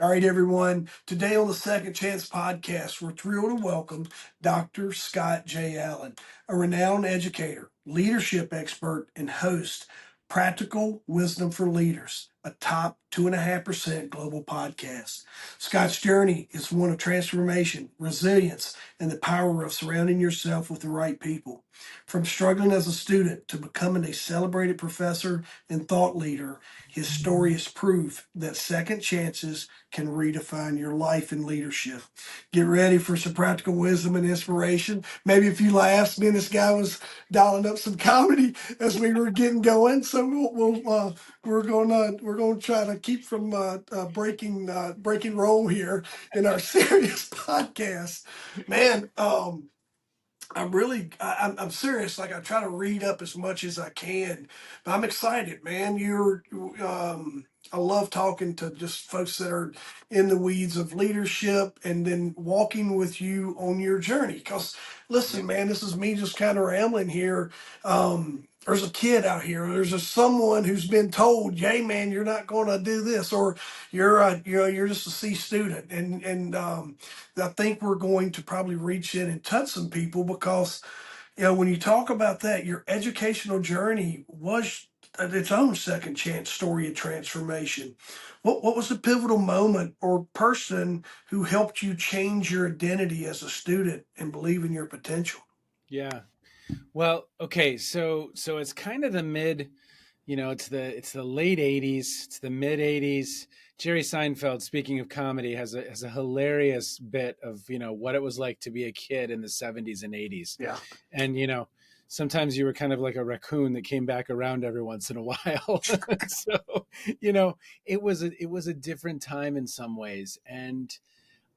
All right, everyone. Today on the Second Chance podcast, we're thrilled to welcome Dr. Scott J. Allen, a renowned educator, leadership expert, and host, Practical Wisdom for Leaders, a top 2.5% global podcast. Scott's journey is one of transformation, resilience, and the power of surrounding yourself with the right people. From struggling as a student to becoming a celebrated professor and thought leader, his story is proof that second chances can redefine your life and leadership. Get ready for some practical wisdom and inspiration. Maybe a few laughs. Me and this guy was dialing up some comedy as we were getting going. So we're gonna try to keep from breaking roll here in our serious podcast. Man, I'm serious. Like I try to read up as much as I can, but I'm excited, man. I love talking to just folks that are in the weeds of leadership and then walking with you on your journey. Because Yeah. listen, man, this is me just kind of rambling here. There's a kid out here. Someone who's been told, "Hey, man, you're not going to do this," or you're just a C student, and I think we're going to probably reach in and touch some people because, when you talk about that, your educational journey was its own second chance story of transformation. What was the pivotal moment or person who helped you change your identity as a student and believe in your potential? Yeah. Well, okay, so it's kind of the mid, it's the late 80s, it's the mid 80s. Jerry Seinfeld, speaking of comedy, has a hilarious bit of, what it was like to be a kid in the 70s and 80s. Yeah. And sometimes you were kind of like a raccoon that came back around every once in a while. So, it was a different time in some ways. And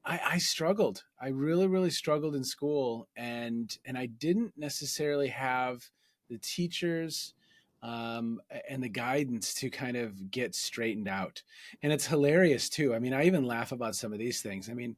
I struggled. I really, really struggled in school, and I didn't necessarily have the teachers and the guidance to kind of get straightened out. And it's hilarious too. I mean, I even laugh about some of these things. I mean,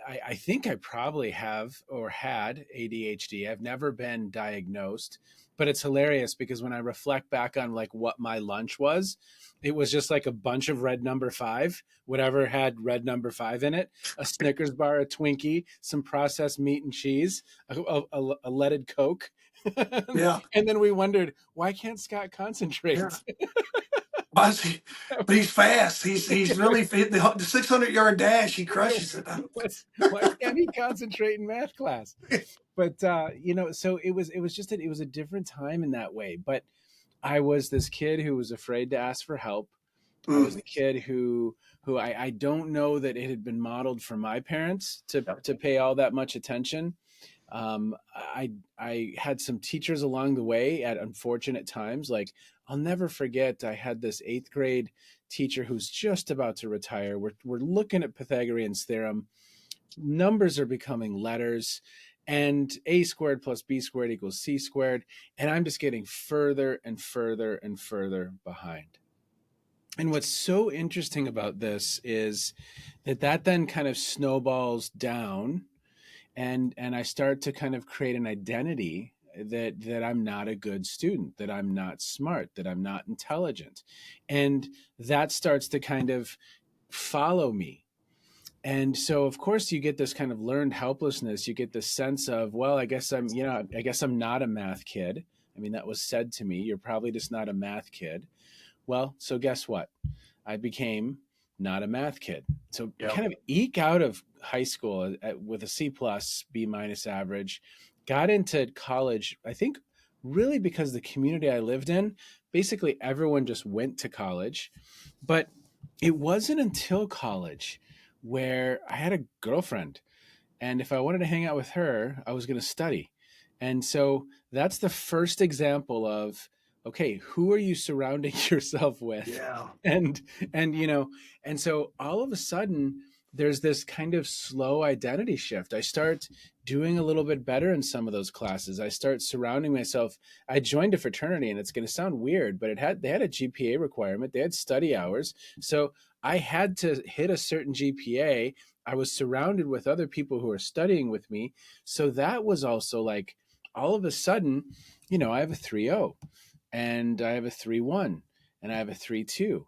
I think I probably have or had ADHD. I've never been diagnosed, but it's hilarious because when I reflect back on like what my lunch was, it was just like a bunch of red number five, whatever had red number five in it, a Snickers bar, a Twinkie, some processed meat and cheese, a leaded Coke. Yeah. And then we wondered, why can't Scott Yeah. concentrate? Why is he- But he's fast. He's really fit. The 600-yard dash. He crushes it. Why can't he concentrate in math class? But so it was just it was a different time in that way. But I was this kid who was afraid to ask for help. I was Mm. a kid who I don't know that it had been modeled from my parents to pay all that much attention. I had some teachers along the way at unfortunate times. Like I'll never forget, I had this eighth grade teacher who's just about to retire. We're looking at Pythagorean's theorem. Numbers are becoming letters, and a squared plus b squared equals c squared. And I'm just getting further and further and further behind. And what's so interesting about this is that then kind of snowballs down, and I start to kind of create an identity that I'm not a good student, that I'm not smart, that I'm not intelligent. And that starts to kind of follow me. And so of course you get this kind of learned helplessness. You get this sense of, well, I guess I'm not a math kid. I mean, that was said to me, you're probably just not a math kid. Well, so guess what? I became not a math kid. So Yeah. kind of eke out of high school with a C plus, B minus average, got into college, I think really because the community I lived in, basically everyone just went to college. But it wasn't until college where I had a girlfriend. And if I wanted to hang out with her, I was going to study. And so that's the first example of, okay, who are you surrounding yourself with? Yeah. And and and so all of a sudden there's this kind of slow identity shift. I start doing a little bit better in some of those classes. I start surrounding myself. I joined a fraternity, and it's going to sound weird, but they had a GPA requirement. They had study hours. So I had to hit a certain GPA. I was surrounded with other people who are studying with me. So that was also like all of a sudden, I have a 3.0 and I have a 3.1 and I have a 3.2.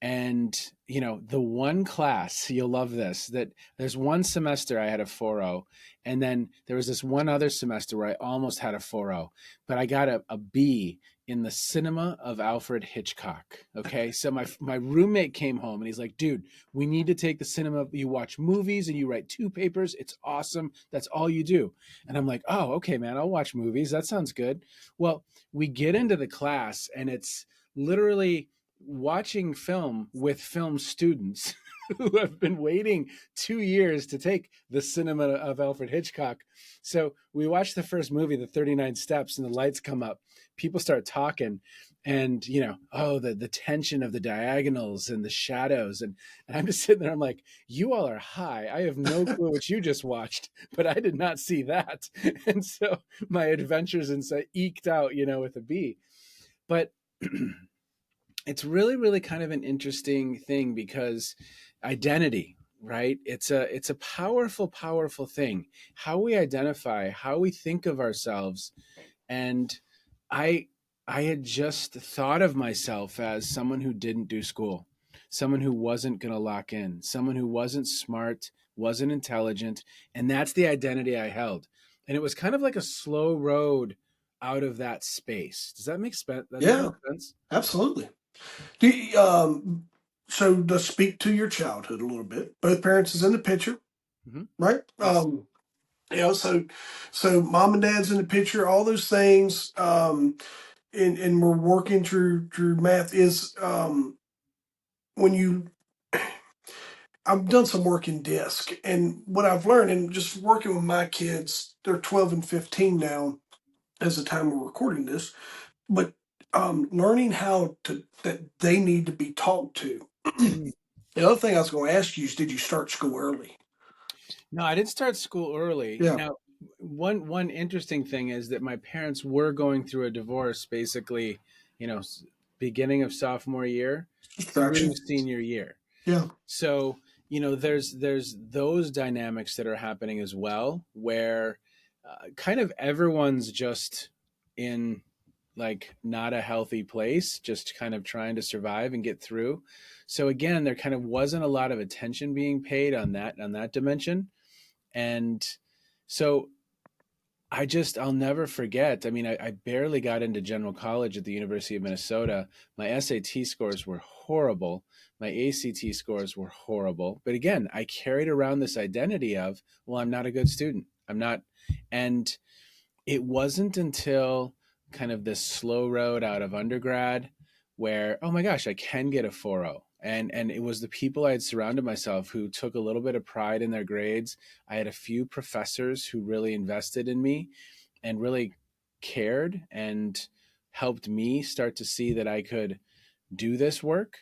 And, the one class, you'll love this, that there's one semester I had a 4.0, and then there was this one other semester where I almost had a 4.0, but I got a B in the cinema of Alfred Hitchcock. Okay. So my roommate came home and he's like, dude, we need to take the cinema. You watch movies and you write 2 papers. It's awesome. That's all you do. And I'm like, oh, okay, man, I'll watch movies. That sounds good. Well, we get into the class and it's literally watching film with film students who have been waiting 2 years to take the cinema of Alfred Hitchcock. So we watched the first movie, The 39 Steps, and the lights come up. People start talking, and oh, the tension of the diagonals and the shadows, and I'm just sitting there. I'm like, you all are high. I have no clue what you just watched, but I did not see that. And so my adventures inside eked out, with a B. But it's really, really kind of an interesting thing because identity, right? It's a powerful, powerful thing. How we identify, how we think of ourselves. And I I had just thought of myself as someone who didn't do school, someone who wasn't going to lock in, someone who wasn't smart, wasn't intelligent, and that's the identity I held. And it was kind of like a slow road out of that space. Does that make sense? Does that Yeah, make sense? absolutely. So to speak to your childhood a little bit, both parents is in the picture, Hmm. right? Yes. So mom and dad's in the picture, all those things, and we're working through math is when you I've done some work in disc, and what I've learned, and just working with my kids, they're 12 and 15 now, as the time we're recording this, but learning how to that they need to be talked to. Mm. The other thing I was going to ask you is, did you start school early? No, I didn't start school early. Yeah, Now, one interesting thing is that my parents were going through a divorce basically, beginning of sophomore year through distraction. senior year. Yeah, So, there's those dynamics that are happening as well, where kind of everyone's just in like not a healthy place, just kind of trying to survive and get through. So again, there kind of wasn't a lot of attention being paid on that dimension. And so I'll never forget. I mean, I barely got into general college at the University of Minnesota. My SAT scores were horrible. My ACT scores were horrible. But again, I carried around this identity of, well, I'm not a good student. I'm not. And it wasn't until kind of this slow road out of undergrad where, oh my gosh, I can get a 4.0. And it was the people I had surrounded myself who took a little bit of pride in their grades. I had a few professors who really invested in me and really cared and helped me start to see that I could do this work.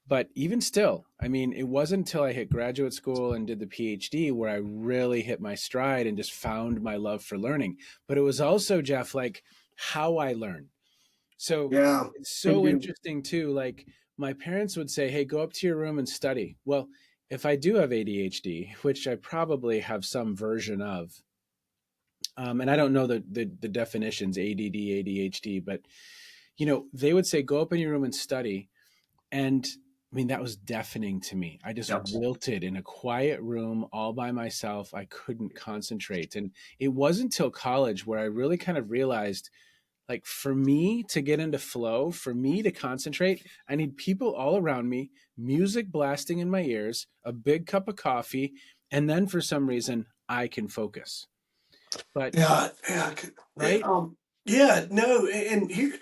But even still, I mean, it wasn't until I hit graduate school and did the PhD where I really hit my stride and just found my love for learning. But it was also, Jeff, like how I learn. So yeah, it's me so too. interesting too. Like my parents would say, hey, go up to your room and study. Well, if I do have ADHD, which I probably have some version of, and I don't know the definitions, ADD, ADHD, but they would say, go up in your room and study. And I mean, that was deafening to me. I just Yep. wilted in a quiet room all by myself. I couldn't concentrate. And it wasn't until college where I really kind of realized, like, for me to get into flow, for me to concentrate, I need people all around me, music blasting in my ears, a big cup of coffee, and then for some reason, I can focus. But, Yeah, yeah, right? yeah. No, and here,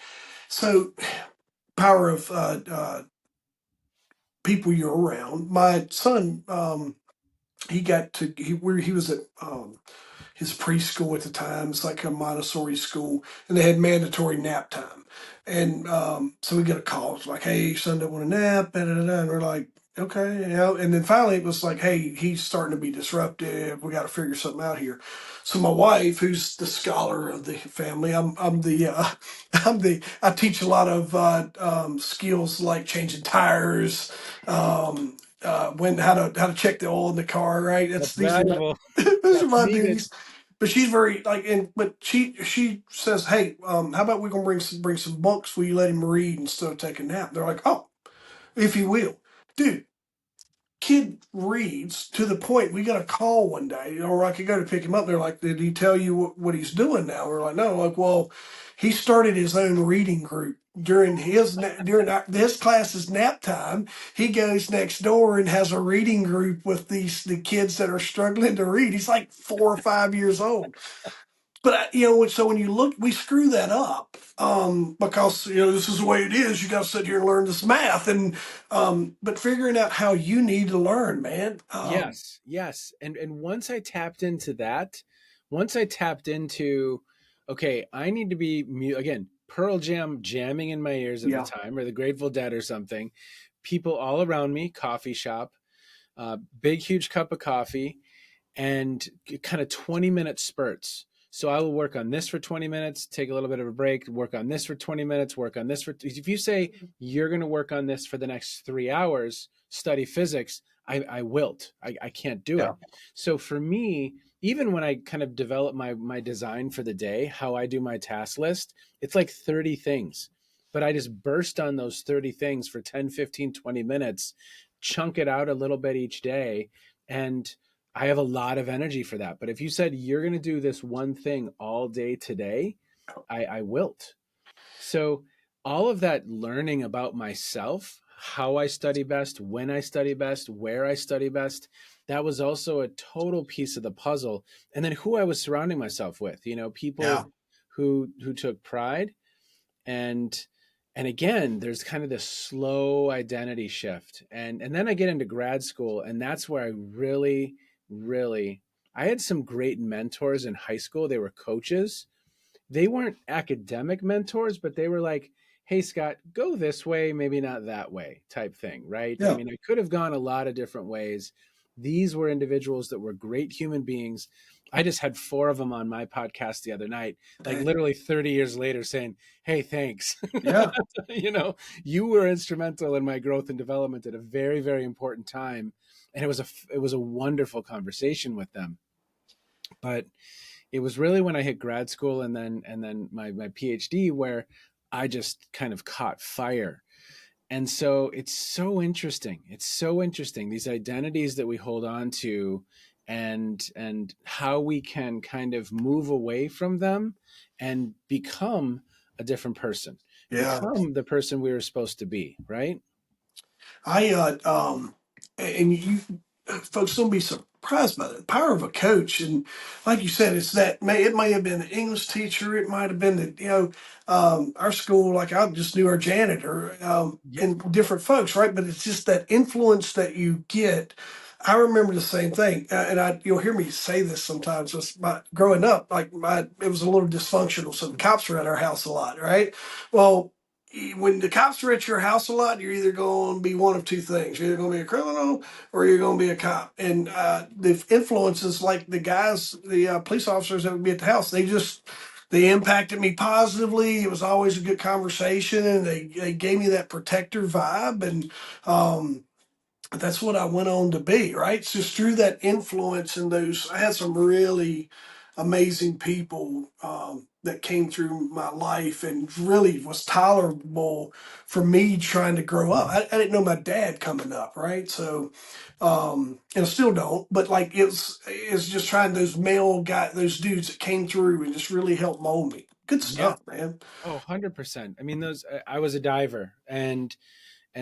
so power of people you're around. My son, he got to he where he was at his preschool at the time. It's like a Montessori school, and they had mandatory nap time. And so we get a call. It's like, "Hey, son, don't want a nap." Da, da, da, da. And we're like, "Okay," And then finally, it was like, "Hey, he's starting to be disruptive. We got to figure something out here." So my wife, who's the scholar of the family, I'm the I teach a lot of skills like changing tires, when how to check the oil in the car. Right? That's That's these are my valuable. these are That's my needed. duties. But she's very like, and but she says, "Hey, how about we gonna bring some books? Will you let him read instead of take a nap?" They're like, "Oh." if you will. Dude, kid reads to the point we got a call one day, or I could go to pick him up. They're like, "Did he tell you what he's doing now?" We're like, "No." Like, well, he started his own reading group during this class's nap time. He goes next door and has a reading group with the kids that are struggling to read. He's like 4 or 5 years old. But so when you look, we screw that up because this is the way it is. You got to sit here and learn this math, and but figuring out how you need to learn, man. Yes, yes. And once I tapped into that, once I tapped into, okay, I need to be again, Pearl Jam jamming in my ears at the Yeah, time, or the Grateful Dead or something. People all around me, coffee shop, big huge cup of coffee, and kind of 20-minute spurts. So I will work on this for 20 minutes, take a little bit of a break, work on this for 20 minutes, work on this for, if you say you're going to work on this for the next 3 hours, study physics, I wilt. I can't do yeah, it. So for me, even when I kind of develop my design for the day, how I do my task list, it's like 30 things. But I just burst on those 30 things for 10, 15, 20 minutes, chunk it out a little bit each day. And I have a lot of energy for that. But if you said you're going to do this one thing all day today, I wilt. So all of that learning about myself, how I study best, when I study best, where I study best, that was also a total piece of the puzzle. And then who I was surrounding myself with, yeah, people who took pride, and again, there's kind of this slow identity shift. And then I get into grad school, and that's where I really I had some great mentors in high school. They were coaches. They weren't academic mentors, but they were like, hey, Scott, go this way, maybe not that way type thing, right? I yeah. mean, I could have gone a lot of different ways. These were individuals that were great human beings. I just had four of them on my podcast the other night, like Dang. literally 30 years later saying, hey, thanks. Yeah. you know, you were instrumental in my growth and development at a very, very important time. And it was a wonderful conversation with them. But it was really when I hit grad school and then my PhD where I just kind of caught fire. And so it's so interesting. It's so interesting, these identities that we hold on to, and how we can kind of move away from them and become a different person, Yeah. become the person we were supposed to be, right? I and you folks don't be surprised by the power of a coach. And like you said, it may have been the English teacher, it might have been our school. Like I just knew our janitor, Yeah. and different folks, right? But it's just that influence that you get. I remember the same thing, and you'll hear me say this sometimes. Just growing up, it was a little dysfunctional, so the cops were at our house a lot, right? Well, when the cops are at your house a lot, you're either going to be one of two things. You're either going to be a criminal or you're going to be a cop. And the influences, like the police officers that would be at the house, they impacted me positively. It was always a good conversation, and they gave me that protector vibe. And that's what I went on to be, right? It's just through that influence and I had some really amazing people that came through my life and really was tolerable for me trying to grow up. I didn't know my dad coming up, right? So, and I still don't, but like it's just trying those dudes that came through and just really helped mold me. Good Yeah. stuff, man. Oh, 100%. I mean, I was a diver, and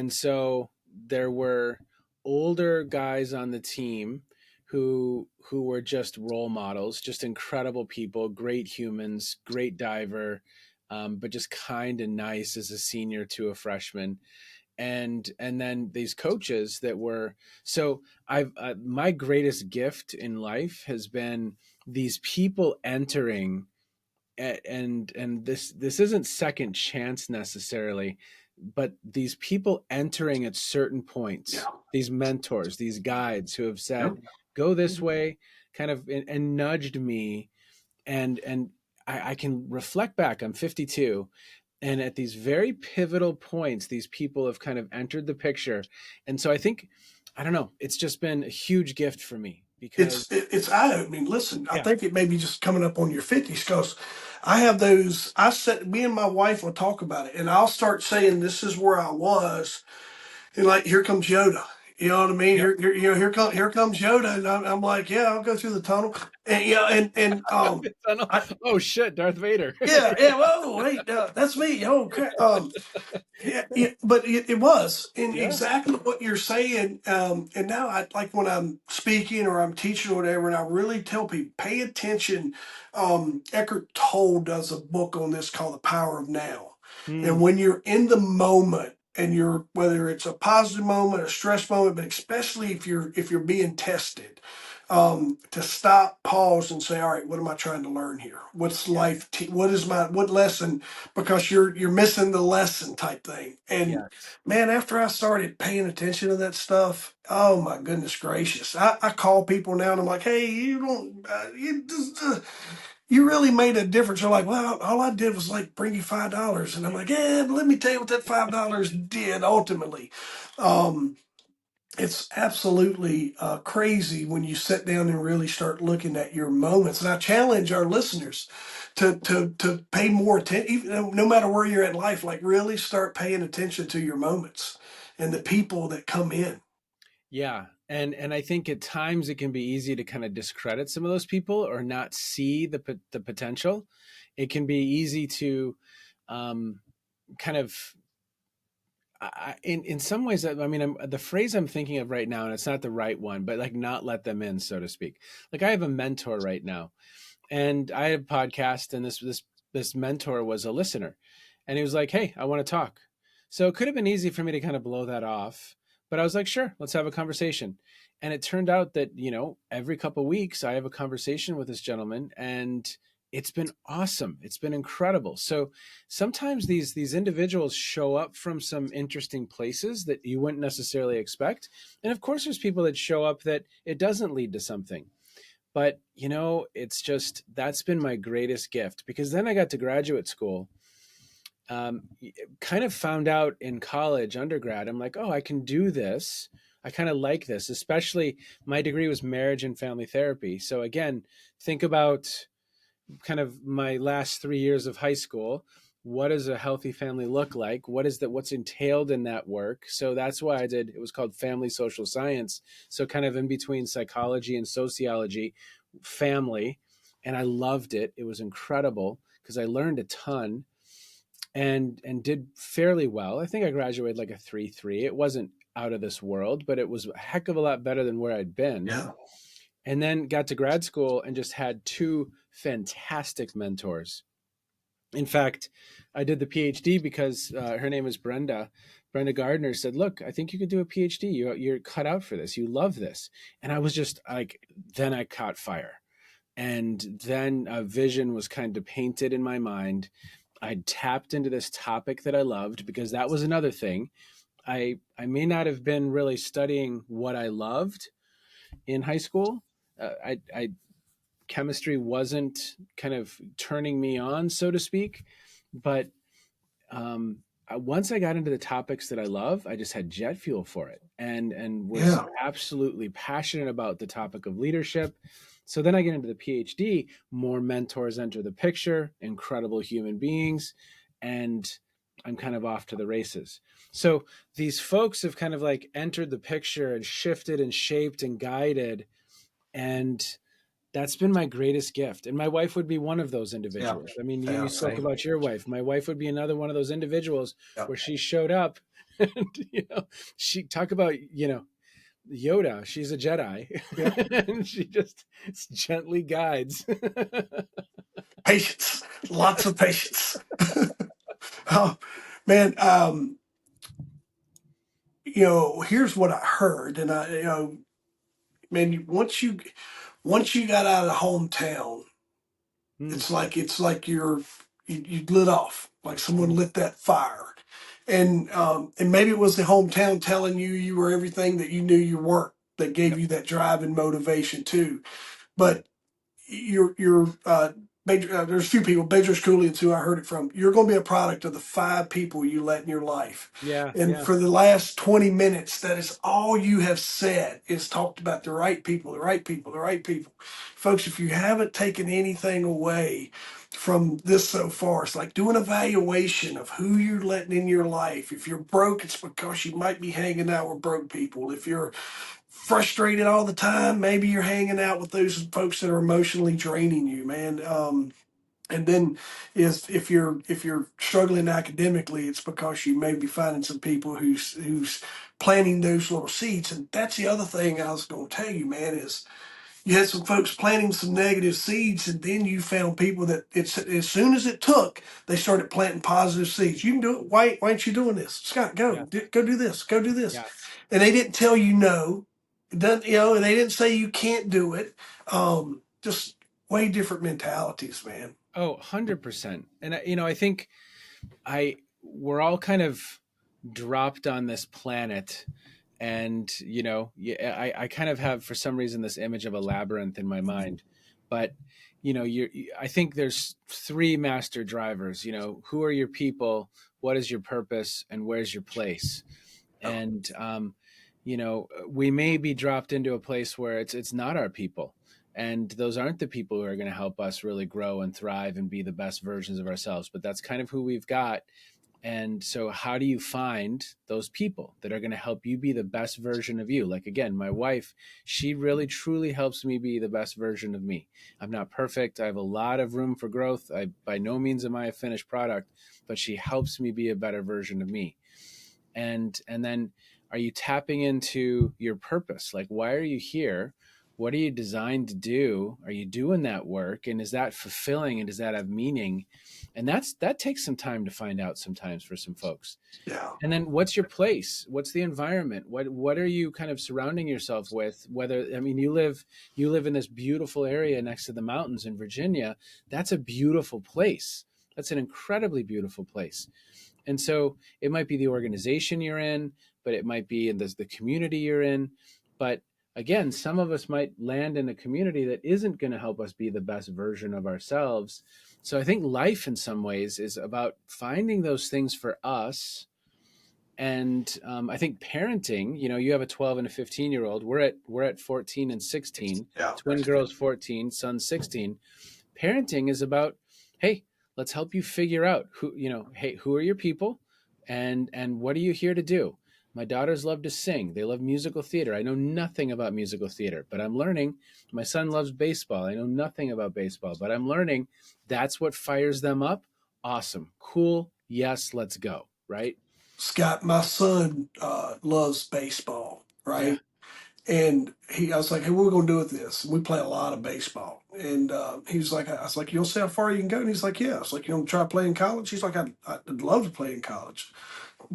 so there were older guys on the team who were just role models, just incredible people, great humans, great diver, but just kind and nice as a senior to a freshman. And then these coaches that were, so I've my greatest gift in life has been these people entering, and this isn't second chance necessarily, but these people entering at certain Yeah. points, these mentors, these guides who have Yep. said go this way, kind of, and nudged me. And I can reflect back, I'm 52, and at these very pivotal points these people have kind of entered the picture. And so I think, I don't know, it's just been a huge gift for me because It's eye opening. Listen, I yeah. think it may be just coming up on your 50s because I have those. Me and my wife will talk about it, and I'll start saying this is where I was, And like, here comes Yoda. You know what I mean? Yep. Here comes Yoda, and I'm like, yeah, I'll go through the tunnel, and Tunnel. I, Oh shit, Darth Vader. yeah, yeah. Whoa, wait, that's me. Oh, crap. Yeah, yeah, but it was in Yeah. exactly what you're saying. And now I like when I'm speaking or I'm teaching or whatever, and I really tell people pay attention. Eckhart Tolle does a book on this called The Power of Now. And Hmm. when you're in the moment and you're whether it's a positive moment, a stress moment, but especially if you're being tested, to stop, pause, and say, all right, what am I trying to learn here? What's Yeah. life? What lesson? Because you're missing the lesson type thing. And Yes. man, after I started paying attention to that stuff, oh my goodness gracious, I call people now and I'm like, hey, you don't, you really made a difference. They're like, well, all I did was like bring you $5, and I'm like, yeah, but let me tell you what that $5 did ultimately. Um, it's absolutely crazy when you sit down and really start looking at your moments. And I challenge our listeners to pay more attention, even no matter where you're at in life. Like really start paying attention to your moments and the people that come in. Yeah. And I think at times it can be easy to kind of discredit some of those people or not see the potential. It can be easy to um, kind of in some ways. I mean, the phrase I'm thinking of right now, and it's not the right one, but like not let them in, so to speak. Like I have a mentor right now, and I had a podcast, and this mentor was a listener, and he was like, "Hey, I want to talk." So it could have been easy for me to kind of blow that off, but I was like, "Sure, let's have a conversation." And it turned out that every couple of weeks I have a conversation with this gentleman, and it's been awesome. It's been incredible. So sometimes these individuals show up from some interesting places that you wouldn't necessarily expect, and of course, there's people that show up that it doesn't lead to something. But it's just that's been my greatest gift, because then I got to graduate school. um, Kind of found out in college, undergrad, I'm like, oh, I can do this. I kind of like this. Especially my degree was marriage and family therapy, so again, think about kind of my last 3 years of high school. What does a healthy family look like? What's entailed in that work? So that's why it was called family social science. So kind of in between psychology and sociology, family. And I loved it. It was incredible because I learned a ton and did fairly well. I think I graduated like a 3.3. It wasn't out of this world, but it was a heck of a lot better than where I'd been. Yeah, And then got to grad school and just had two fantastic mentors. In fact, I did the PhD because her name is Brenda. Brenda Gardner said, "Look, I think you could do a PhD. You're cut out for this. You love this." And I was just like, then I caught fire. And then a vision was kind of painted in my mind. I tapped into this topic that I loved, because that was another thing. I may not have been really studying what I loved in high school. I chemistry wasn't kind of turning me on, so to speak. But um, once I got into the topics that I love, I just had jet fuel for it, and was yeah, absolutely passionate about the topic of leadership. So then I get into the PhD, more mentors enter the picture, incredible human beings, and I'm kind of off to the races. So these folks have kind of like entered the picture and shifted and shaped and guided, and that's been my greatest gift. And my wife would be one of those yeah, individuals. I mean, you, yeah. you spoke Same. about your wife. My wife would be another one of those individuals Yeah, where she showed up and, she talk about, Yoda, she's a Jedi yeah. and she just gently guides. Patience, lots of patience. Oh man, here's what I heard, and man, once you got out of the hometown, Mm, it's like you lit off, like someone mm, lit that fire, and maybe it was the hometown telling you you were everything that you knew you weren't, that gave yep. you that drive and motivation too. But there's a few people, Bedros Koulians, who I heard it from. You're going to be a product of the five people you let in your life. Yeah. And Yeah. for the last 20 minutes, that is all you have said is talked about the right people, the right people, the right people. Folks, if you haven't taken anything away, from this so far. It's like do an evaluation of who you're letting in your life. If you're broke, it's because you might be hanging out with broke people. If you're frustrated all the time, maybe you're hanging out with those folks that are emotionally draining you, man. And then is if you're struggling academically, it's because you may be finding some people who's planting those little seeds. And that's the other thing I was going to tell you, man, is you had some folks planting some negative seeds, and then you found people that it's as soon as it took, they started planting positive seeds. You can do it. Why aren't you doing this, Scott? Yeah. Go do this. Go do this. Yeah. And they didn't tell you no. It doesn't, and they didn't say you can't do it. Just way different mentalities, man. Oh, 100%. And I think I we're all kind of dropped on this planet, and yeah, I kind of have for some reason this image of a labyrinth in my mind. But I think there's three master drivers. Who are your people, what is your purpose, and where's your place? And we may be dropped into a place where it's not our people, and those aren't the people who are going to help us really grow and thrive and be the best versions of ourselves, but that's kind of who we've got. And so how do you find those people that are going to help you be the best version of you? Like, again, my wife, she really truly helps me be the best version of me. I'm not perfect, I have a lot of room for growth, I by no means am I a finished product, but she helps me be a better version of me. And then, are you tapping into your purpose? Like, why are you here? What are you designed to do? Are you doing that work, and is that fulfilling, and does that have meaning? And that takes some time to find out sometimes for some folks. Yeah. And then, what's your place? What's the environment? What are you kind of surrounding yourself with? Whether, I mean, you live in this beautiful area next to the mountains in Virginia. That's a beautiful place. That's an incredibly beautiful place. And so it might be the organization you're in, but it might be in the community you're in. But again, some of us might land in a community that isn't going to help us be the best version of ourselves. So I think life in some ways is about finding those things for us. And I think parenting, you have a 12 and a 15-year-old. We're at 14 and 16, Yeah. twin girls 14, son 16. Parenting is about, hey, let's help you figure out hey, who are your people, and what are you here to do? My daughters love to sing, they love musical theater. I know nothing about musical theater, but I'm learning. My son loves baseball. I know nothing about baseball, but I'm learning. That's what fires them up. Awesome, cool, yes, let's go. Right. Scott, my son loves baseball, Yeah. right? And I was like, hey, what are we going to do with this? And we play a lot of baseball. And he was like, I was like, you'll see how far you can go? And he's like, yeah. I was like, you want to try playing college? He's like, I'd love to play in college.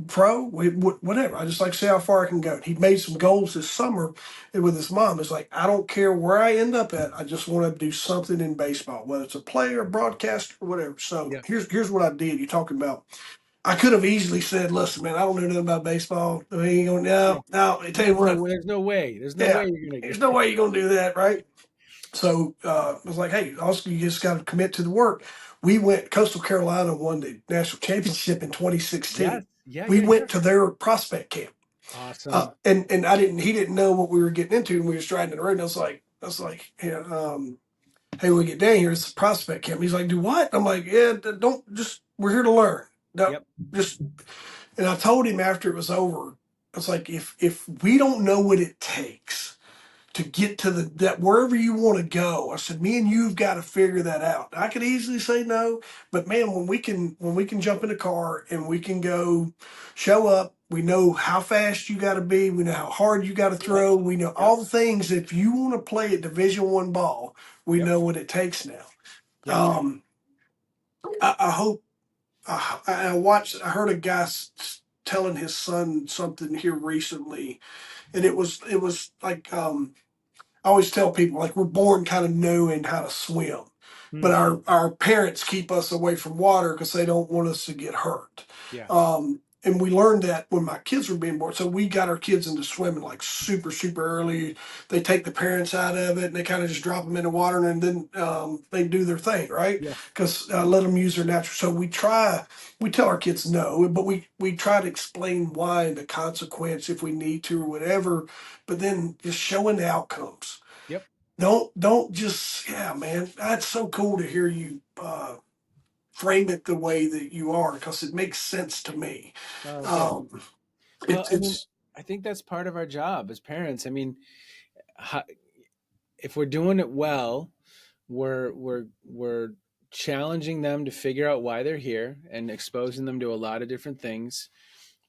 Pro, whatever. I just like to see how far I can go. He made some goals this summer with his mom. It's like, I don't care where I end up at. I just want to do something in baseball, whether it's a player, a broadcaster, or whatever. So Yeah. here's what I did. You're talking about I could have easily said, "Listen, man, I don't know nothing about baseball. I mean, Yeah. no. I tell you what, There's no way you're gonna there's no get. way you're gonna do that, right?" So I was like, "Hey, also you just got to commit to the work." We went. Coastal Carolina won the national championship in Yes. 2016. Yeah, We yeah, yeah. went to their prospect camp, Awesome. and he didn't know what we were getting into, and we were riding in the road. And I was like, yeah, hey, when we get down here, it's a prospect camp. He's like, do what? I'm like, yeah, don't just. We're here to learn. No, Yep. just and I told him after it was over, I was like, if we don't know what it takes to get to that wherever you want to go, I said, me and you've got to figure that out. I could easily say no, but man, when we can jump in the car and we can go show up, we know how fast you got to be, we know how hard you got to Yep. throw, we know Yep. all the things. If you want to play at Division I ball, we Yep. know what it takes now. Yep. Um, I hope I heard a guy telling his son something here recently, and it was like I always tell people like we're born kind of knowing how to swim, but Hmm. our parents keep us away from water because they don't want us to get hurt. Yeah. And we learned that when my kids were being born. So we got our kids into swimming like super, super early. They take the parents out of it and they kind of just drop them in the water and then they do their thing, right? Yeah. Because let them use their natural. So we tell our kids no, but we try to explain why and the consequence if we need to or whatever. But then just showing the outcomes. Yep. don't just, yeah, man. That's so cool to hear you frame it the way that you are, because it makes sense to me. Oh, good. Um, Well, I mean, it's I think that's part of our job as parents. I mean, how, if we're doing it well, we're challenging them to figure out why they're here and exposing them to a lot of different things.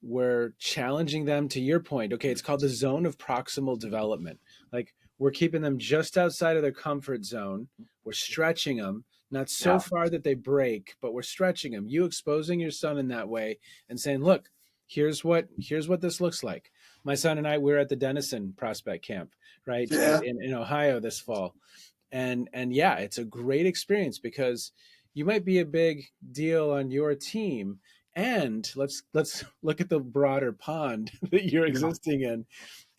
We're challenging them, to your point. Okay, it's called the zone of proximal development. Like, we're keeping them just outside of their comfort zone. We're stretching them, not so yeah, far that they break, but we're stretching them. You exposing your son in that way and saying, look, here's what this looks like. My son and I, we were at the Denison Prospect Camp, right, yeah, in Ohio this fall. And yeah, it's a great experience because you might be a big deal on your team, and let's look at the broader pond that you're yeah, existing in,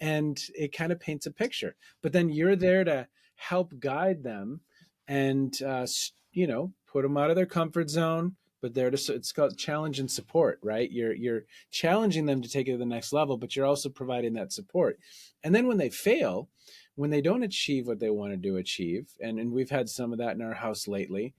and it kind of paints a picture. But then you're there to help guide them and put them out of their comfort zone, but there to, it's called challenge and support, right? You're challenging them to take it to the next level, but you're also providing that support. And then when they fail, when they don't achieve what they wanted to achieve, and we've had some of that in our house lately,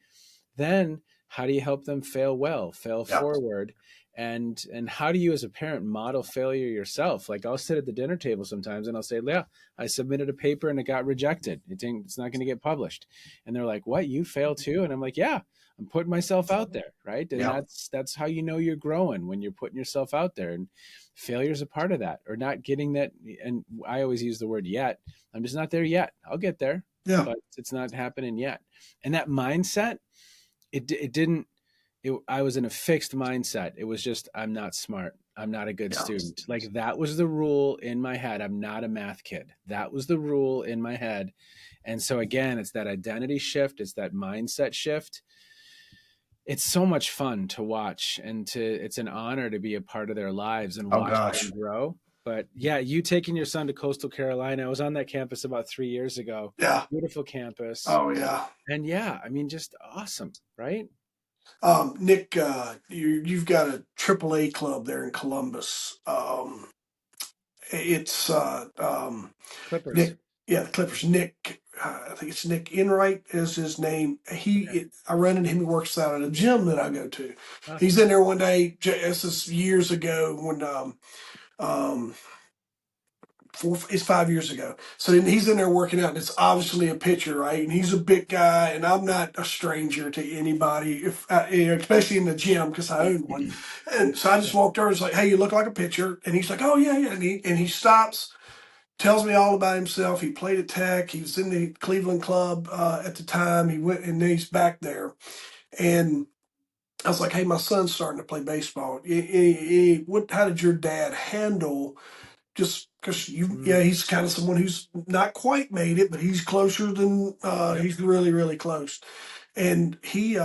then how do you help them fail well, fail yeah, forward? And how do you as a parent model failure yourself? Like, I'll sit at the dinner table sometimes and I'll say, yeah, I submitted a paper and it got rejected. It's not going to get published. And they're like, what, you fail too? And I'm like, yeah, I'm putting myself out there, right? And yeah, that's how you know you're growing, when you're putting yourself out there. And failure is a part of that, or not getting that. And I always use the word yet. I'm just not there yet. I'll get there, yeah, but it's not happening yet. And that mindset, it didn't I was in a fixed mindset. It was just, I'm not smart, I'm not a good yeah, student. Like, that was the rule in my head. I'm not a math kid. That was the rule in my head. And so again, it's that identity shift, it's that mindset shift. It's so much fun to watch, and to it's an honor to be a part of their lives and oh watch them gosh, grow. But yeah, you taking your son to Coastal Carolina, I was on that campus about 3 years ago. yeah, Beautiful campus. oh yeah. And yeah, I mean, just awesome, right? Nick, you've got a AAA club there in Columbus. It's Clippers. Nick, yeah, the Clippers. Nick, I think it's Nick Enright is his name. Okay. I run into him. He works out at a gym that I go to. He's Awesome. in there one day. This is years ago when um, it's 5 years ago. So then he's in there working out, and it's obviously a pitcher, right? And he's a big guy, and I'm not a stranger to anybody, if especially in the gym because I own one. And so I just Yeah. walked over and was like, "Hey, you look like a pitcher," and he's like, "Oh yeah, yeah," and he stops, tells me all about himself. He played at Tech. He was in the Cleveland club at the time. He went, and then he's back there. And I was like, "Hey, my son's starting to play baseball. How did your dad handle just because Mm, yeah, he's kind of someone who's not quite made it, but he's closer than yep. he's really, really close." And he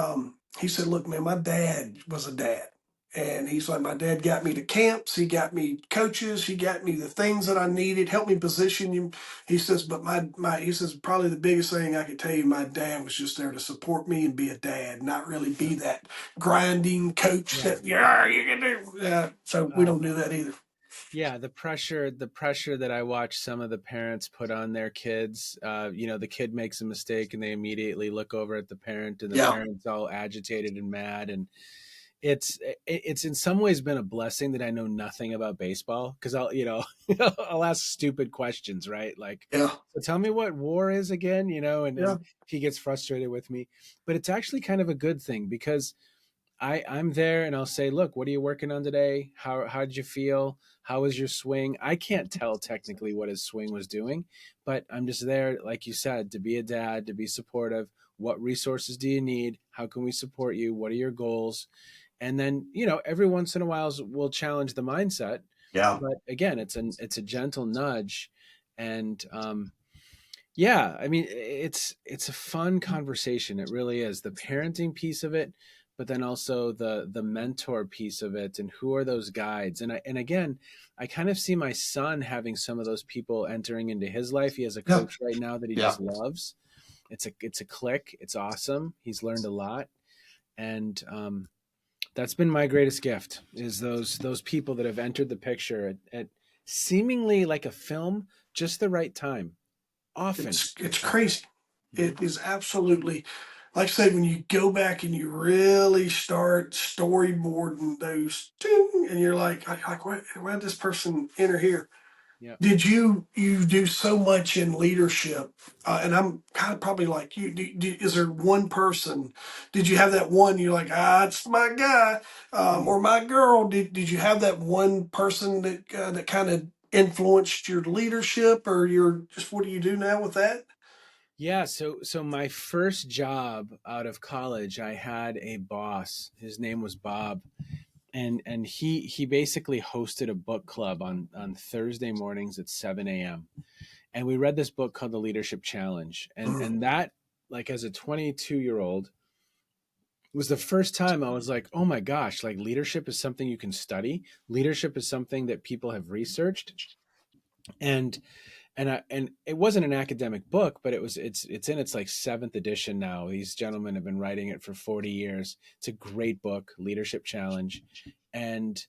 said, "Look, man, my dad was a dad." And he's like, "My dad got me to camps, he got me coaches, he got me the things that I needed, helped me position him." He says, "But he says, probably the biggest thing I could tell you, my dad was just there to support me and be a dad, not really be that grinding coach Yeah. that, yeah, you can do." So we Oh don't do man. that either. Yeah, the pressure that I watch some of the parents put on their kids. The kid makes a mistake and they immediately look over at the parent, and the Yeah. parent's all agitated and mad. And it's in some ways been a blessing that I know nothing about baseball, because I'll ask stupid questions, right? Like, Yeah. so tell me what WAR is again, and Yeah. he gets frustrated with me. But it's actually kind of a good thing, because I'm there and I'll say, look, what are you working on today? How did you feel? How was your swing? I can't tell technically what his swing was doing, but I'm just there, like you said, to be a dad, to be supportive. What resources do you need? How can we support you? What are your goals? And then, every once in a while we'll challenge the mindset, Yeah. but again, it's a gentle nudge. And yeah, I mean, it's a fun conversation. It really is. The parenting piece of it, but then also the mentor piece of it, and who are those guides? And again, I kind of see my son having some of those people entering into his life. He has a Yeah. coach right now that he Yeah. just loves. It's a click. It's awesome. He's learned a lot, and that's been my greatest gift, is those people that have entered the picture at seemingly like a film, just the right time. often. It's crazy. Mhm. It is absolutely, like I say, when you go back and you really start storyboarding those, ting, and you're like, why did this person enter here? Yeah. Did you do so much in leadership? And I'm kind of probably like you. Is there one person? Did you have that one? You're like, it's my guy Mm. or my girl. Did you have that one person that kind of influenced your leadership or your just what do you do now with that? Yeah, so my first job out of college, I had a boss. His name was Bob, and he basically hosted a book club on Thursday mornings at 7 a.m. And we read this book called The Leadership Challenge, Mm, and that, like, as a 22-year-old, was the first time I was like, oh my gosh, like leadership is something you can study. Leadership is something that people have researched, and and it wasn't an academic book, but it's in its like seventh edition now. These gentlemen have been writing it for 40 years. It's a great book, Leadership Challenge, and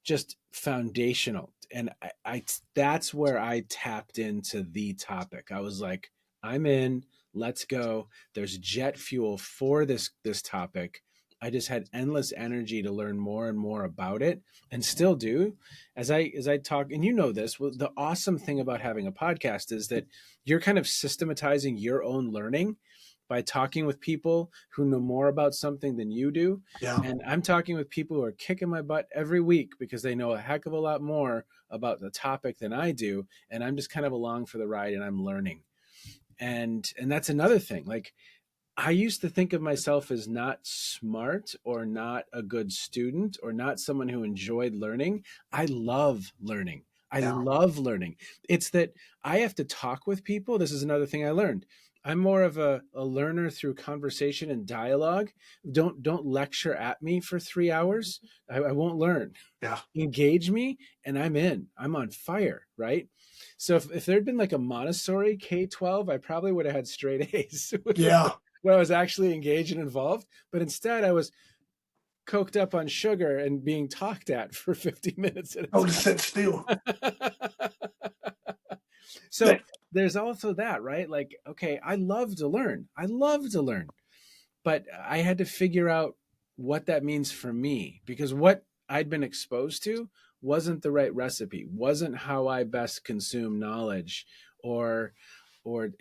just foundational. And I that's where I tapped into the topic. I was like, I'm in. Let's go. There's jet fuel for this topic. I just had endless energy to learn more and more about it, and still do. As I talk, and you know this, well, the awesome thing about having a podcast is that you're kind of systematizing your own learning by talking with people who know more about something than you do. yeah, And I'm talking with people who are kicking my butt every week because they know a heck of a lot more about the topic than I do. And I'm just kind of along for the ride and I'm learning. And that's another thing. Like, I used to think of myself as not smart or not a good student or not someone who enjoyed learning. I love learning. I yeah, love learning. It's that I have to talk with people. This is another thing I learned. I'm more of a learner through conversation and dialogue. Don't lecture at me for 3 hours. I won't learn. yeah, Engage me and I'm in. I'm on fire, right? So if there'd been like a Montessori K-12, I probably would have had straight A's yeah. when I was actually engaged and involved. But instead, I was coked up on sugar and being talked at for 50 minutes at Oh, a to sit still. time. So That, there's also that, right? Like, okay, I love to learn. I love to learn. But I had to figure out what that means for me because what I'd been exposed to wasn't the right recipe, wasn't how I best consume knowledge or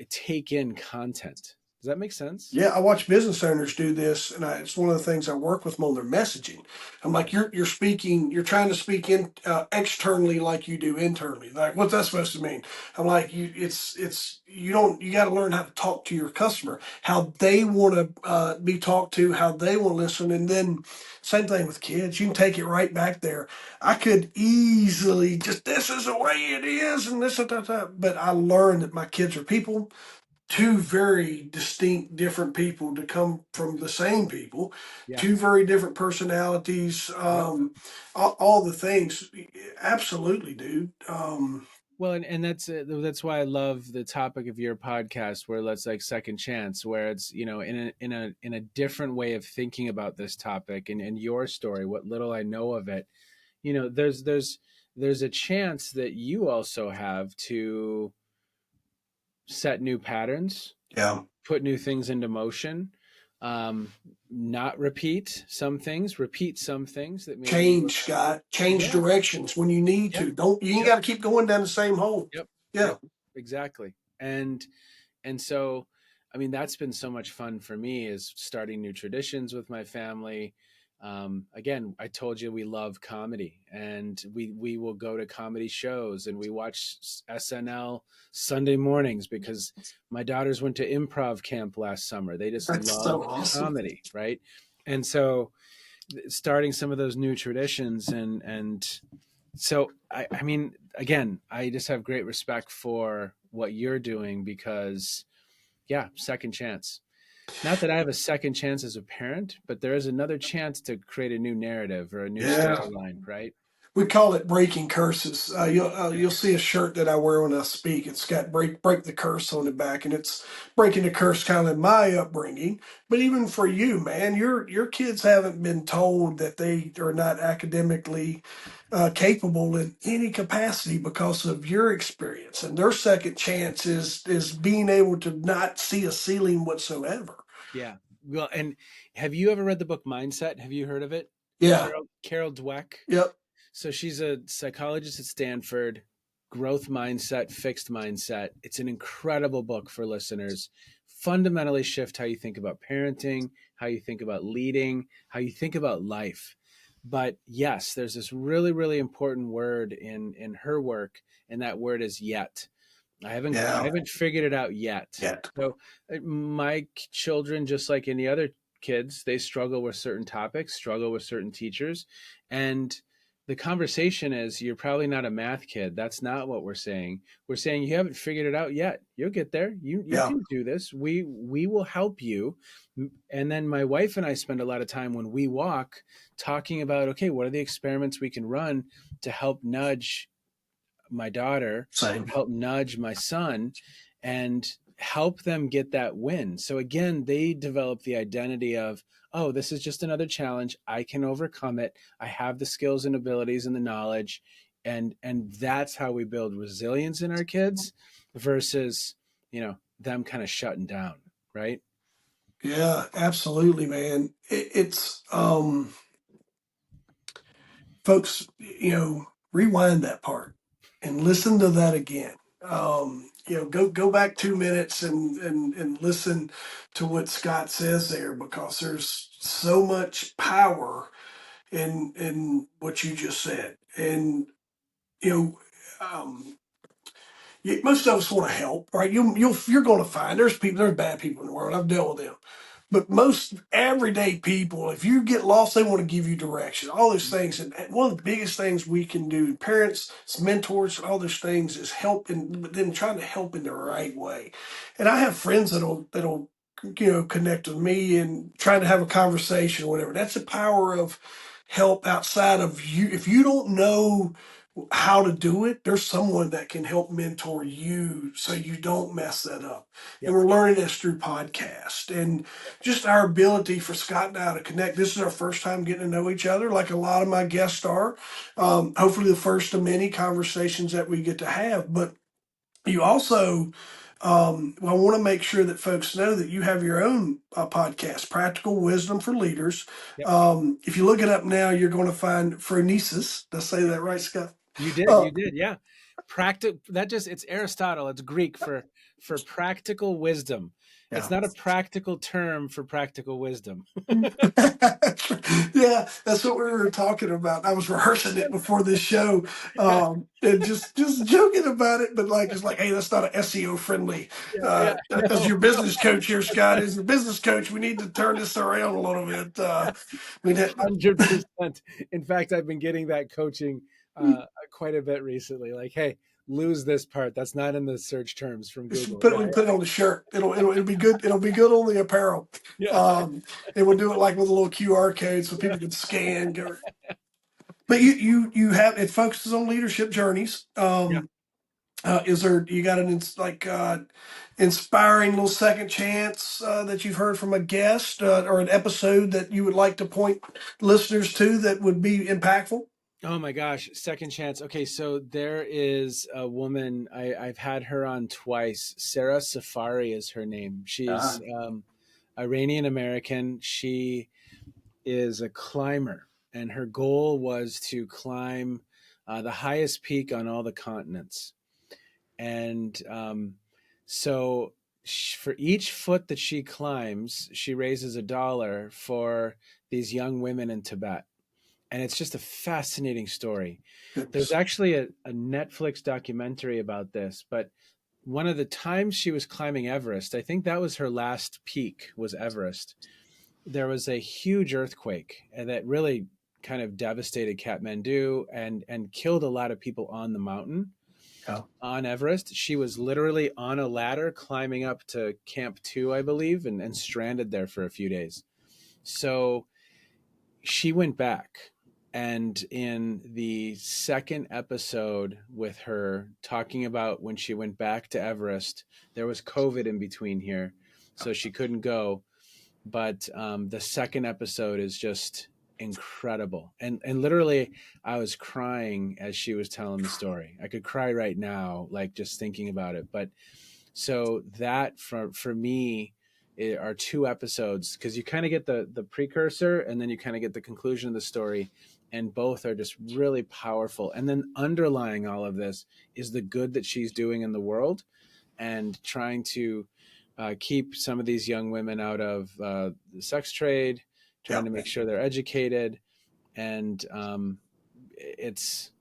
take in content. Does that make sense? Yeah, I watch business owners do this, and it's one of the things I work with them on their messaging. I'm like, you're speaking, you're trying to speak in externally like you do internally. Like, what's that supposed to mean? I'm like, it's you don't you got to learn how to talk to your customer, how they want to be talked to, how they want to listen, and then same thing with kids. You can take it right back there. I could easily just this is the way it is, and this and that, but I learned that my kids are people two very distinct different people to come from the same people, Yeah. two very different personalities, Yep. all the things. Absolutely, dude. Well, and that's why I love the topic of your podcast, where let's like second chance, where it's in a different way of thinking about this topic and your story, what little I know of it. There's a chance that you also have to set new patterns, Yeah. put new things into motion, not repeat some things that maybe you were. Change, Scott. Change Yeah. directions when you need Yep. to. Don't you ain't Yep. got to keep going down the same hole. Yep. Yeah. Yep. Exactly. And so, I mean, that's been so much fun for me, is starting new traditions with my family. Again, I told you we love comedy, and we will go to comedy shows and we watch SNL Sunday mornings because my daughters went to improv camp last summer. They just That's love so awesome. comedy, right? And so starting some of those new traditions, and so I mean, again, I just have great respect for what you're doing because, yeah, second chance. Not that I have a second chance as a parent, but there is another chance to create a new narrative or a new Yeah. storyline, right? We call it breaking curses. You'll see a shirt that I wear when I speak. It's got break the curse on the back, and it's breaking the curse kind of in my upbringing. But even for you, man, your kids haven't been told that they are not academically capable in any capacity because of your experience, and their second chance is being able to not see a ceiling whatsoever. Yeah. Well, and have you ever read the book Mindset? Have you heard of it? Yeah. Carol Dweck. Yep. So she's a psychologist at Stanford, growth mindset, fixed mindset. It's an incredible book for listeners. Fundamentally shift how you think about parenting, how you think about leading, how you think about life. But yes, there's this really, really important word in her work, and that word is yet. I Yeah. haven't figured it out yet. Yet. So my children, just like any other kids, they struggle with certain topics, struggle with certain teachers, and the conversation is you're probably not a math kid. That's not what we're saying. We're saying you haven't figured it out yet. You'll get there. You Yeah. can do this. We will help you. And then my wife and I spend a lot of time when we walk talking about, okay, what are the experiments we can run to help nudge my daughter, Same. help nudge my son, and help them get that win. So again, they develop the identity of, oh, this is just another challenge. I can overcome it. I have the skills and abilities and the knowledge. And that's how we build resilience in our kids versus, them kind of shutting down, right? Yeah, absolutely, man. It's folks, rewind that part and listen to that again. Go back 2 minutes and listen to what Scott says there because there's so much power in what you just said. And you know, most of us want to help, right? You're going to find there's bad people in the world. I've dealt with them, but most everyday people, if you get lost, they want to give you direction. All those things, and one of the biggest things we can do, parents, mentors, all those things, is help, but then trying to help in the right way. And I have friends that'll connect with me and trying to have a conversation or whatever. That's the power of help outside of you. If you don't know how to do it, there's someone that can help mentor you so you don't mess that up. And Yep. we're learning this through podcast and just our ability for Scott and I to connect. This is our first time getting to know each other, like a lot of my guests are. Hopefully, the first of many conversations that we get to have. But you also, I want to make sure that folks know that you have your own podcast, Practical Wisdom for Leaders. Yep. If you look it up now, you're going to find phronesis. Did I say that right, Scott? Uh, You did, yeah. It's Aristotle, it's Greek for practical wisdom. It's yeah. not a practical term for practical wisdom. Yeah, that's what we were talking about. I was rehearsing it before this show, and just joking about it. But like, it's like, hey, that's not an SEO friendly. Yeah, yeah, As no. your business coach here, Scott, as your business coach, we need to turn this around a little bit. We had, 100%. In fact, I've been getting that coaching quite a bit recently. Like, hey, lose this part. That's not in the search terms from Google. we Yeah, can put it on the shirt. It'll be good. It'll be good on the apparel. yeah, Um, and we'll do it like with a little QR code so yeah, people can scan. But you have it focuses on leadership journeys. yeah. Is there you got inspiring little second chance that you've heard from a guest or an episode that you would like to point listeners to that would be impactful? Oh my gosh, second chance. Okay, so there is a woman, I've had her on twice. Sarah Safari is her name. She's Iranian American. She is a climber, and her goal was to climb the highest peak on all the continents. And so for each foot that she climbs, she raises $1 for these young women in Tibet. And it's just a fascinating story. There's Goodness. actually a Netflix documentary about this, but one of the times she was climbing Everest, I think that was her last peak, was Everest. There was a huge earthquake and that really kind of devastated Kathmandu and killed a lot of people on the mountain Yeah. on Everest. She was literally on a ladder climbing up to Camp 2, I believe, and stranded there for a few days. So she went back And in the second episode with her talking about when she went back to Everest, there was COVID in between here, so she couldn't go. But the second episode is just incredible. And literally, I was crying as she was telling the story. I could cry right now, like just thinking about it. But so that for me are two episodes, because you kind of get the precursor and then you kind of get the conclusion of the story, and both are just really powerful. And then underlying all of this is the good that she's doing in the world, and trying to keep some of these young women out of the sex trade, trying Yeah, to make sure they're educated, and it's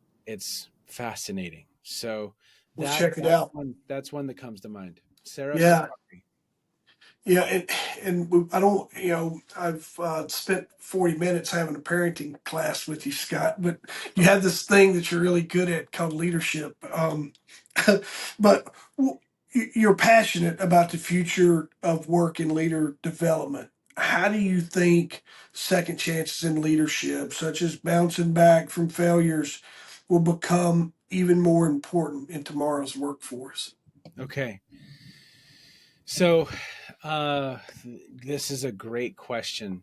fascinating. So let's check it out. that's one that comes to mind. Sarah Yeah. Safari. Yeah, I don't, I've spent 40 minutes having a parenting class with you, Scott, but you have this thing that you're really good at called leadership. But you're passionate about the future of work and leader development. How do you think second chances in leadership, such as bouncing back from failures, will become even more important in tomorrow's workforce? Okay. So uh, this is a great question.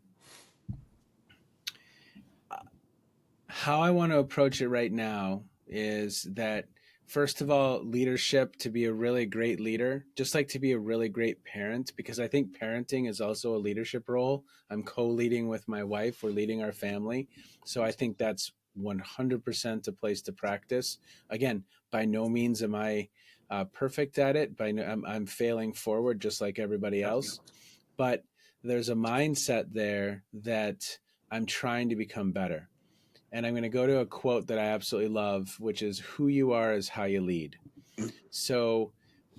How I want to approach it right now is that, first of all, leadership, to be a really great leader, just like to be a really great parent, because I think parenting is also a leadership role. I'm co-leading with my wife, we're leading our family. So I think that's 100% a place to practice. Again, by no means am I perfect at it. I'm failing forward just like everybody else. But there's a mindset there that I'm trying to become better. And I'm going to go to a quote that I absolutely love, which is, "Who you are is how you lead." So,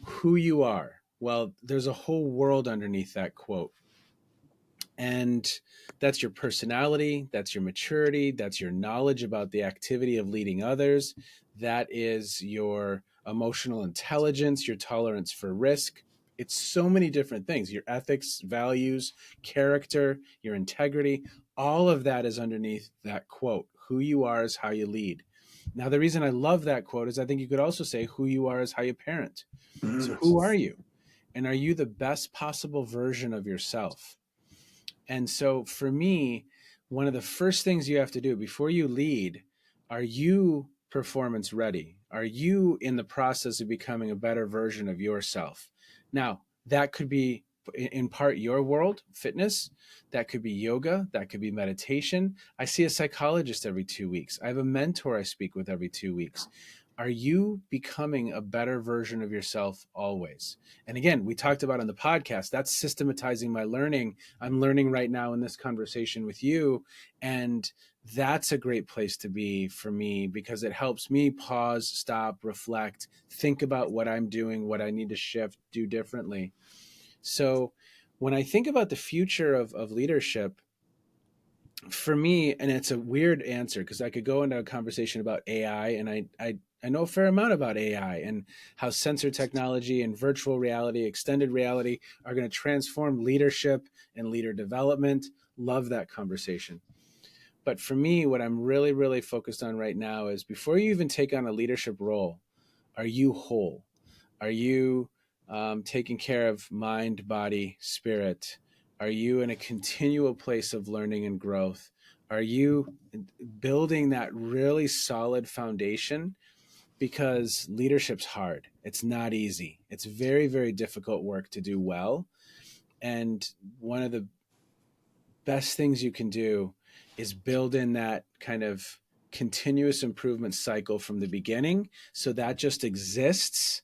who you are, well, there's a whole world underneath that quote. And that's your personality, that's your maturity, that's your knowledge about the activity of leading others, that is your emotional intelligence, your tolerance for risk. It's so many different things: your ethics, values, character, your integrity. All of that is underneath that quote. Who you are is how you lead. Now, the reason I love that quote is I think you could also say who you are is how you parent. So, Mhm. who are you? And are you the best possible version of yourself? And so for me, one of the first things you have to do before you lead, are you performance ready? Are you in the process of becoming a better version of yourself? Now, that could be in part your world, fitness, that could be yoga, that could be meditation. I see a psychologist every 2 weeks. I have a mentor I speak with every 2 weeks. Are you becoming a better version of yourself always? And again, we talked about on the podcast, that's systematizing my learning. I'm learning right now in this conversation with you. And that's a great place to be for me, because it helps me pause, stop, reflect, think about what I'm doing, what I need to shift, do differently. So when I think about the future of leadership, for me, and it's a weird answer because I could go into a conversation about AI, and I know a fair amount about AI and how sensor technology and virtual reality, extended reality are going to transform leadership and leader development. Love that conversation. But for me, what I'm really, really focused on right now is, before you even take on a leadership role, are you whole? Are you taking care of mind, body, spirit? Are you in a continual place of learning and growth? Are you building that really solid foundation? Because leadership's hard. It's not easy. It's very, very difficult work to do well. And one of the best things you can do is build in that kind of continuous improvement cycle from the beginning, so that just exists.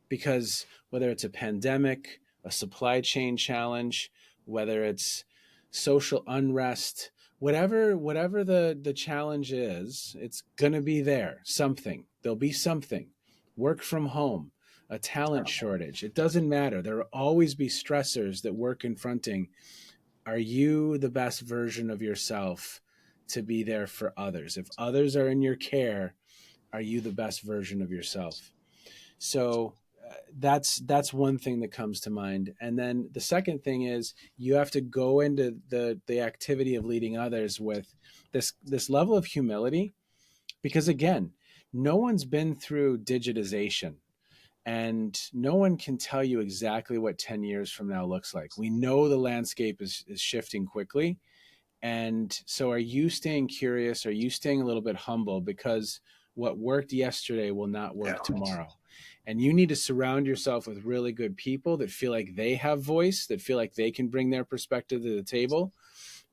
Because whether it's a pandemic, a supply chain challenge, whether it's social unrest, whatever the challenge is, it's going to be there. Something. There'll be something. Work from home, a talent shortage. It doesn't matter. There will always be stressors that we're confronting. Are you the best version of yourself to be there for others? If others are in your care, are you the best version of yourself? So that's one thing that comes to mind. And then the second thing is you have to go into the activity of leading others with this level of humility, because again, no one's been through digitization, and no one can tell you exactly what 10 years from now looks like. We know the landscape is shifting quickly. And so are you staying curious? Are you staying a little bit humble? Because what worked yesterday will not Yeah. work tomorrow. And you need to surround yourself with really good people that feel like they have voice, that feel like they can bring their perspective to the table.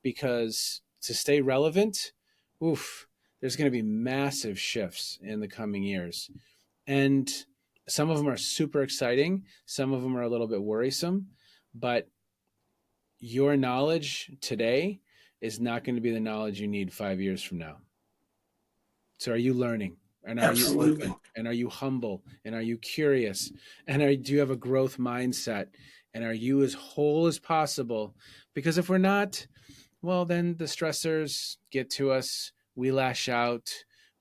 Because to stay relevant, oof, there's going to be massive shifts in the coming years. And some of them are super exciting, some of them are a little bit worrisome, but your knowledge today is not going to be the knowledge you need 5 years from now. So are you learning? And are you Absolutely. open? And are you humble? And are you curious? And do you have a growth mindset? And are you as whole as possible? Because if we're not, well, then the stressors get to us. We lash out.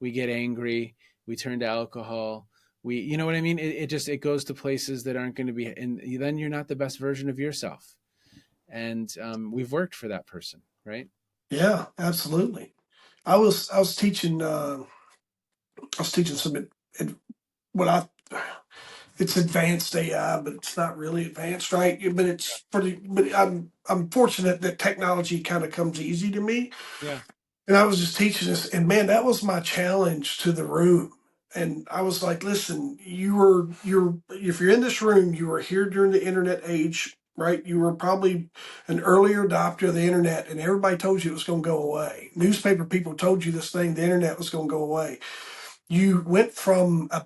We get angry. We turn to alcohol. You know what I mean? It goes to places that aren't going to be, and then you're not the best version of yourself. And we've worked for that person, right? Yeah, absolutely. I was teaching some what I it's advanced AI, but it's not really advanced, right? But it's pretty. But I'm fortunate that technology kind of comes easy to me. Yeah. And I was just teaching this, and man, that was my challenge to the room. And I was like, listen, if you're in this room, you were here during the internet age, right? You were probably an earlier adopter of the internet, and everybody told you it was going to go away. Newspaper people told you this thing, the internet was going to go away. You went from a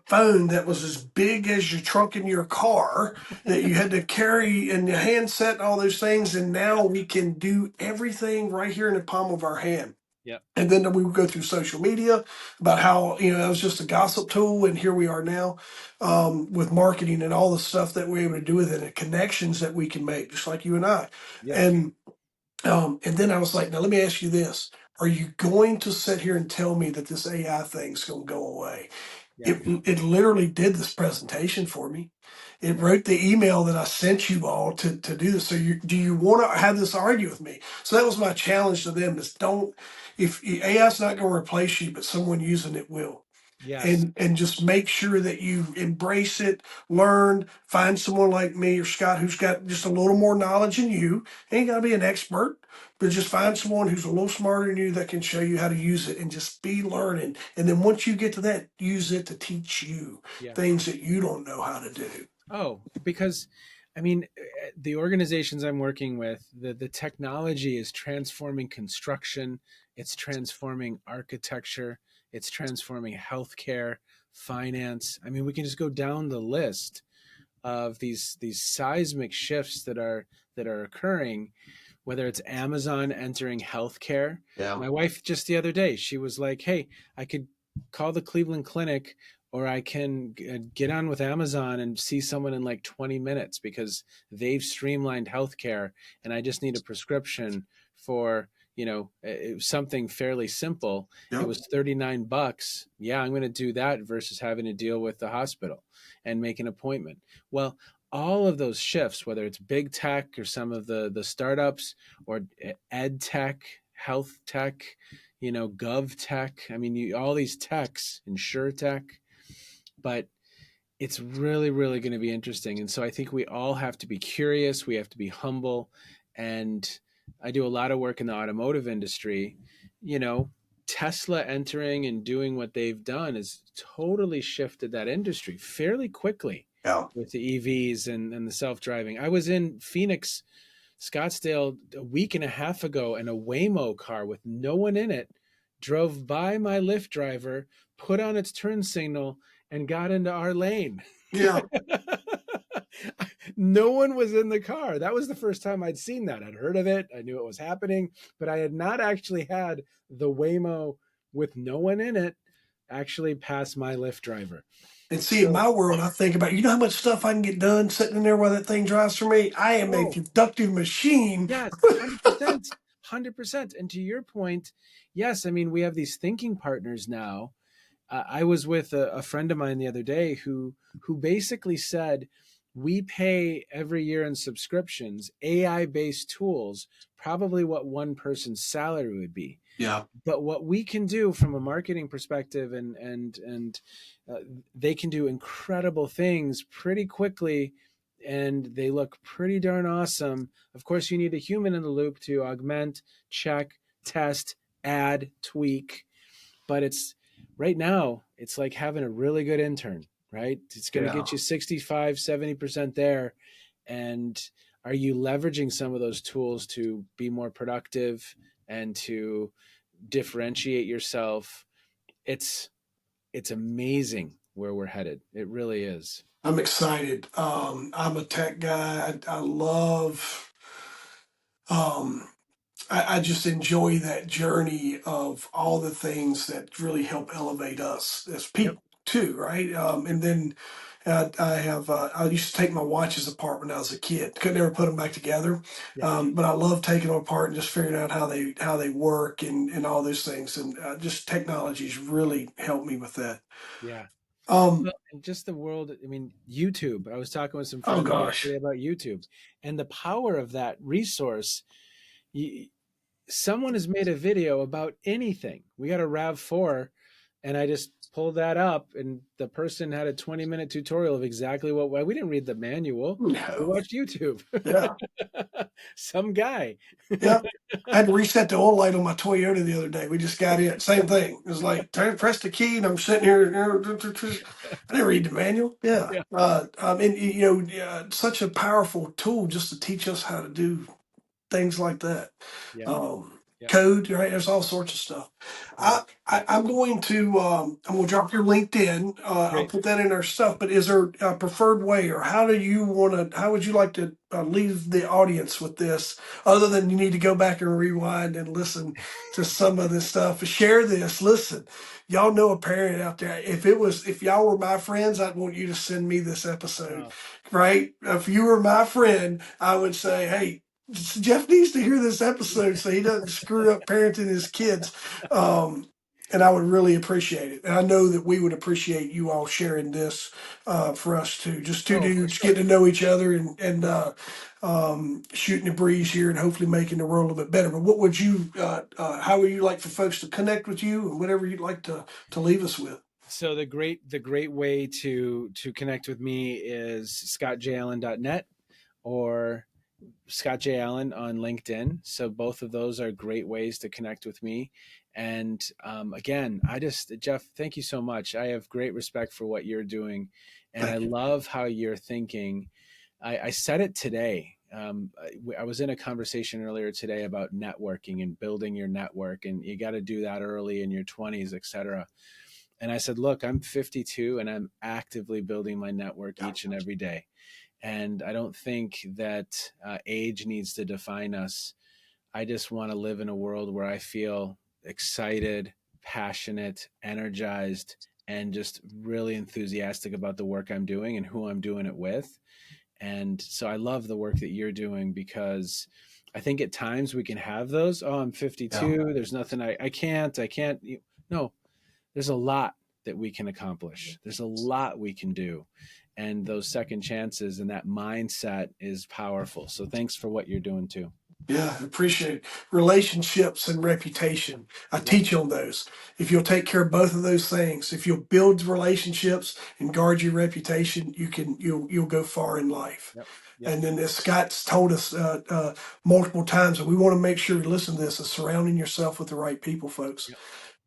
phone that was as big as your trunk in your car that you had to carry and the handset and all those things, and now we can do everything right here in the palm of our hand. Yep. And then we would go through social media about how, that was just a gossip tool. And here we are now with marketing and all the stuff that we're able to do with it and connections that we can make, just like you and I. Yes. And then I was like, now let me ask you this. Are you going to sit here and tell me that this AI thing's going to go away? Yeah. It literally did this presentation for me. It wrote the email that I sent you all to do this. So do you want to have this argue with me? So that was my challenge to them is don't, if AI's not going to replace you, but someone using it will. Yes. And just make sure that you embrace it, learn, find someone like me or Scott who's got just a little more knowledge than you. Ain't got to be an expert, but just find someone who's a little smarter than you that can show you how to use it and just be learning. And then once you get to that, use it to teach you Yeah. things that you don't know how to do. Oh, because I mean, the organizations I'm working with, the technology is transforming construction, it's transforming architecture, it's transforming healthcare, finance. I mean, we can just go down the list of these seismic shifts that are occurring, whether it's Amazon entering healthcare. Yeah. My wife just the other day, she was like, "Hey, I could call the Cleveland Clinic or I can get on with Amazon and see someone in like 20 minutes because they've streamlined healthcare and I just need a prescription for, something fairly simple. It Yep. was $39. Yeah, I'm going to do that versus having to deal with the hospital and make an appointment." Well, all of those shifts, whether it's big tech or some of the startups or ed tech, health tech, gov tech. I mean, all these techs, insure tech, but it's really, really going to be interesting. And so I think we all have to be curious. We have to be humble. And I do a lot of work in the automotive industry. You know, Tesla entering and doing what they've done has totally shifted that industry fairly quickly Yeah. with the EVs and the self driving. I was in Phoenix, Scottsdale a week and a half ago, and a Waymo car with no one in it drove by my Lyft driver, put on its turn signal, and got into our lane. Yeah. No one was in the car. That was the first time I'd seen that. I'd heard of it. I knew it was happening, but I had not actually had the Waymo with no one in it actually pass my Lyft driver. And see, in So, my world, I think about, how much stuff I can get done sitting in there while that thing drives for me? I am a oh, productive machine. yes, 100%. 100%. And to your point, yes, I mean, we have these thinking partners now. I was with a friend of mine the other day who basically said, we pay every year in subscriptions, AI based tools, probably what one person's salary would be. Yeah. But what we can do from a marketing perspective, and uh, they can do incredible things pretty quickly, and they look pretty darn awesome. Of course, you need a human in the loop to augment, check, test, add, tweak. But it's right now, it's like having a really good intern, right? It's going to Yeah. get you 65, 70% there. And are you leveraging some of those tools to be more productive and to differentiate yourself? It's amazing where we're headed. It really is. I'm excited. I'm a tech guy. I love, um, I just enjoy that journey of all the things that really help elevate us as Yep. people too, right? And then I used to take my watches apart when I was a kid. Could never put them back together, Yeah. but I love taking them apart and just figuring out how they work and all those things. And just technology's really helped me with that. Yeah. Um, Well, and just the world, I mean, YouTube. I was talking with some oh friends gosh, yesterday about YouTube and the power of that resource. You, someone has made a video about anything. We got a RAV4, and I just pulled that up, and the person had a 20-minute tutorial of exactly what we didn't read the manual. We no, watched YouTube. yeah. Some guy. Yeah. I had to reset the oil light on my Toyota the other day. We just got in. Same thing. It was like, press the key, and I'm sitting here. I didn't read the manual. Yeah. Yeah. And, such a powerful tool just to teach us how to do things like that. Yep. Um, Yep. Code, right? There's all sorts of stuff. Yeah. I'm going to drop your LinkedIn. I'll Great. put that in our stuff. But is there a preferred way, or how would you like to leave the audience with this, other than you need to go back and rewind and listen to some of this stuff? Share this. Listen, y'all know a parent out there. If y'all were my friends, I'd want you to send me this episode, Oh, right? If you were my friend, I would say, hey, Jeff needs to hear this episode so he doesn't screw up parenting his kids. Um, and I would really appreciate it. And I know that we would appreciate you all sharing this for us too. Just two oh, for dudes sure. getting to know each other and shooting a breeze here and hopefully making the world a little bit better. But how would you like for folks to connect with you and whatever you'd like to leave us with? So the great way to connect with me is scottjallen.net or Scott J. Allen on LinkedIn. So both of those are great ways to connect with me. And again, Jeff, thank you so much. I have great respect for what you're doing, and I Thank you. love how you're thinking. I said it today. I was in a conversation earlier today about networking and building your network, and you got to do that early in your 20s, et cetera. And I said, look, I'm 52 and I'm actively building my network Yeah. each and every day. And I don't think that age needs to define us. I just want to live in a world where I feel excited, passionate, energized, and just really enthusiastic about the work I'm doing and who I'm doing it with. And so I love the work that you're doing because I think at times we can have those. Oh, I'm Yeah. 52. There's nothing I can't. No, there's a lot that we can accomplish. There's a lot we can do. And those second chances and that mindset is powerful. So thanks for what you're doing too. Yeah, I appreciate it. Relationships and reputation. I Yep. teach on those. If you'll take care of both of those things, if you'll build relationships and guard your reputation, you'll go far in life. Yep. Yep. And then as Scott's told us multiple times, and we want to make sure you listen to this, is surrounding yourself with the right people, folks. Yep.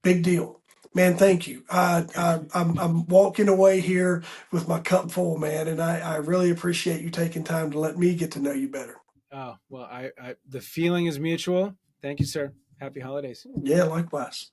Big deal. Man, thank you. Okay. I'm walking away here with my cup full, man, and I really appreciate you taking time to let me get to know you better. Oh, well, the feeling is mutual. Thank you, sir. Happy holidays. Yeah, likewise.